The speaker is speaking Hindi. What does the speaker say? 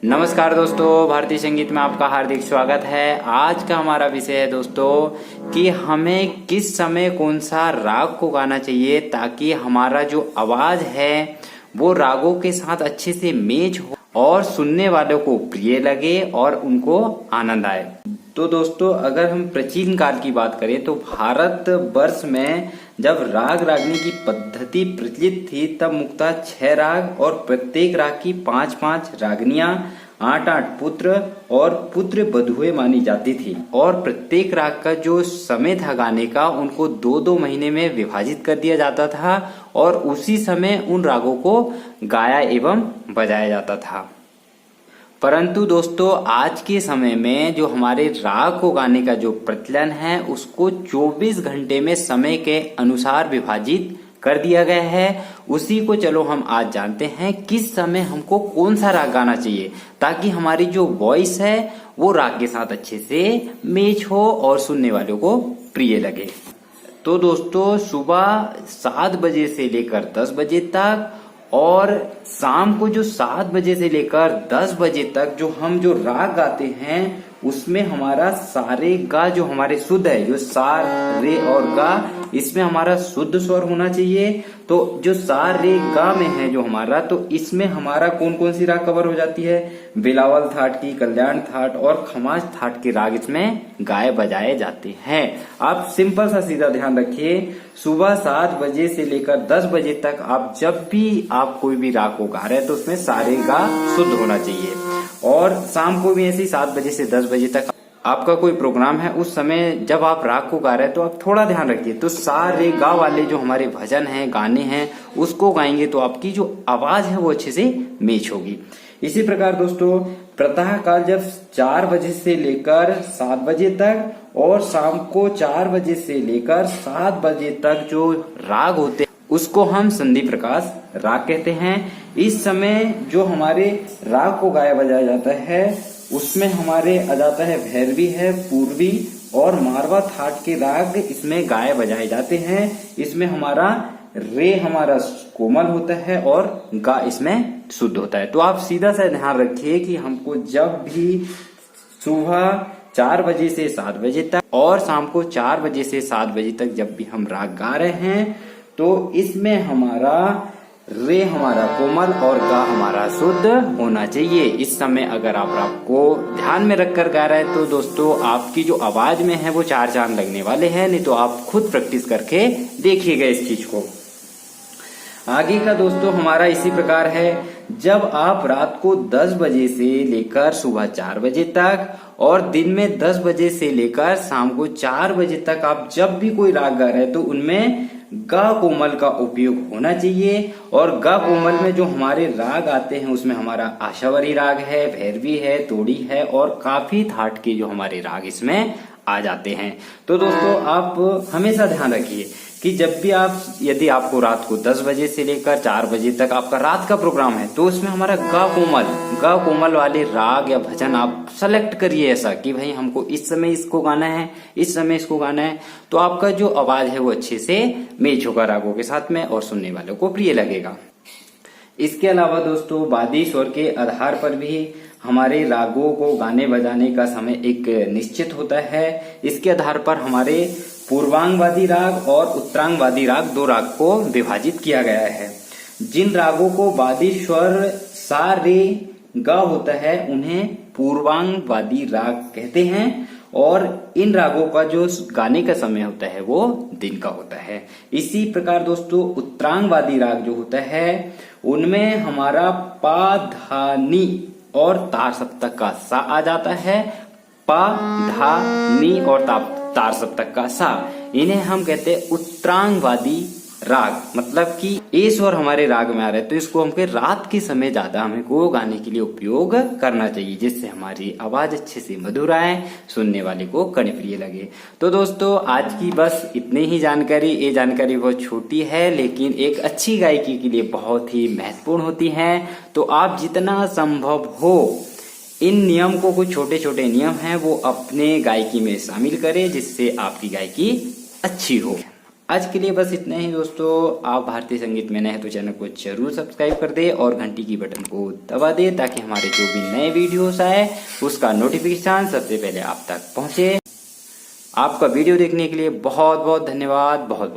नमस्कार दोस्तों, भारतीय संगीत में आपका हार्दिक स्वागत है। आज का हमारा विषय है दोस्तों कि हमें किस समय कौन सा राग को गाना चाहिए ताकि हमारा जो आवाज है वो रागों के साथ अच्छे से मैच हो और सुनने वालों को प्रिय लगे और उनको आनंद आए। तो दोस्तों, अगर हम प्राचीन काल की बात करें तो भारत वर्ष में जब राग रागनी की पद्धति प्रचलित थी तब मुख्यतः 6 राग और प्रत्येक राग की 5-5 रागनियां, 8-8 पुत्र और पुत्र बधुए मानी जाती थी और प्रत्येक राग का जो समय था गाने का उनको 2-2 महीने में विभाजित कर दिया जाता था और उसी समय उन रागों को गाया एवं बजाया जाता था। परंतु दोस्तों, आज के समय में जो हमारे राग को गाने का जो प्रचलन है उसको 24 घंटे में समय के अनुसार विभाजित कर दिया गया है। उसी को चलो हम आज जानते हैं किस समय हमको कौन सा राग गाना चाहिए ताकि हमारी जो वॉइस है वो राग के साथ अच्छे से मैच हो और सुनने वालों को प्रिय लगे। तो दोस्तों, सुबह 7 बजे से लेकर 10 बजे तक और शाम को जो 7 बजे से लेकर 10 बजे तक जो राग गाते हैं उसमें हमारा सारे गा जो हमारे शुद्ध है, जो सा रे और गा, इसमें हमारा शुद्ध स्वर होना चाहिए। तो जो सा रे गा में है जो हमारा, तो इसमें हमारा कौन कौन सी राग कवर हो जाती है? बिलावल थाट की, कल्याण थाट और खमाज थाट के राग इसमें गाए बजाए जाते हैं। आप सिंपल सा सीधा ध्यान रखिए, सुबह 7 बजे से लेकर 10 बजे तक आप जब भी आप कोई भी राग को गा रहे हैं तो उसमें सारे गा शुद्ध होना चाहिए। और शाम को भी ऐसे ही 7 बजे से 10 बजे तक आपका कोई प्रोग्राम है, उस समय जब आप राग को गा रहे हैं तो आप थोड़ा ध्यान रखिए, तो सा रे गा वाले जो हमारे भजन हैं, गाने हैं, उसको गाएंगे तो आपकी जो आवाज है वो अच्छे से मैच होगी। इसी प्रकार दोस्तों, प्रातः काल जब 4 बजे से लेकर 7 बजे तक और शाम को 4 बजे से लेकर 7 बजे तक जो राग होते हैं उसको हम संधि प्रकाश राग कहते हैं। इस समय जो हमारे राग को गाया बजाया जाता है उसमें हमारे आ जाता है भैरवी है, पूर्वी और मारवा थाट के राग इसमें गाए बजाए जाते हैं। इसमें हमारा रे हमारा कोमल होता है और गा इसमें शुद्ध होता है। तो आप सीधा सा ध्यान रखिए कि हमको जब भी सुबह 4 बजे से 7 बजे तक और शाम को 4 बजे से 7 बजे तक जब भी हम राग गा रहे हैं तो इसमें हमारा रे हमारा कोमल और गा हमारा शुद्ध होना चाहिए। इस समय अगर आप राग को ध्यान में रखकर गा रहे हैं तो दोस्तों आपकी जो आवाज में है वो 4 चांद लगने वाले हैं। नहीं तो आप खुद प्रैक्टिस करके देखिएगा इस चीज को। आगे का दोस्तों हमारा इसी प्रकार है, जब आप रात को 10 बजे से लेकर सुबह 4 बजे तक और दिन में 10 बजे से लेकर शाम को 4 बजे तक आप जब भी कोई राग गा रहे हैं तो उनमें गा कोमल का उपयोग होना चाहिए। और गा कोमल में जो हमारे राग आते हैं उसमें हमारा आशावरी राग है, भैरवी है, तोड़ी है और काफी थाट के जो हमारे राग इसमें आ जाते हैं। तो दोस्तों आप हमेशा ध्यान रखिए कि जब भी यदि आपको रात को 10 बजे से लेकर 4 बजे तक आपका रात का प्रोग्राम है तो उसमें हमारा गा कोमल वाले राग या भजन आप सेलेक्ट करिए, ऐसा कि भाई हमको इस समय इसको गाना है, इस समय इसको गाना है। तो आपका जो आवाज है वो अच्छे से मैच होगा रागों के साथ में और सुनने वालों को प्रिय लगेगा। इसके अलावा दोस्तों वादी स्वर के आधार पर भी हमारे रागों को गाने बजाने का समय एक निश्चित होता है। इसके आधार पर हमारे पूर्वांगवादी राग और उत्तरांगवादी राग 2 राग को विभाजित किया गया है। जिन रागों को वादी स्वर सा रे गा होता है उन्हें पूर्वांगवादी राग कहते हैं और इन रागों का जो गाने का समय होता है वो दिन का होता है। इसी प्रकार दोस्तों उत्तरांगवादी राग जो होता है उनमें हमारा पा धा नी और तार सप्तक का सा आ जाता है। पा धा नी और तार सप्तक का सा, इन्हें हम कहते हैं उत्तरांगवादी राग। मतलब कि ए स्वर हमारे राग में आ रहे हैं तो इसको हमको रात के समय ज्यादा हमें को गाने के लिए उपयोग करना चाहिए जिससे हमारी आवाज अच्छे से मधुर आए, सुनने वाले को कर्णप्रिय लगे। तो दोस्तों आज की बस इतनी ही जानकारी। ये जानकारी बहुत छोटी है लेकिन एक अच्छी गायकी के लिए बहुत ही महत्वपूर्ण होती है। तो आप जितना संभव हो इन नियम को, कुछ छोटे छोटे नियम हैं वो अपने गायकी में शामिल करें जिससे आपकी गायकी अच्छी हो। आज के लिए बस इतना ही दोस्तों। आप भारतीय संगीत में नए हैं तो चैनल को जरूर सब्सक्राइब कर दे और घंटी की बटन को दबा दे, ताकि हमारे जो भी नए वीडियोस आए उसका नोटिफिकेशन सबसे पहले आप तक पहुंचे। आपका वीडियो देखने के लिए बहुत बहुत धन्यवाद। बहुत बहुत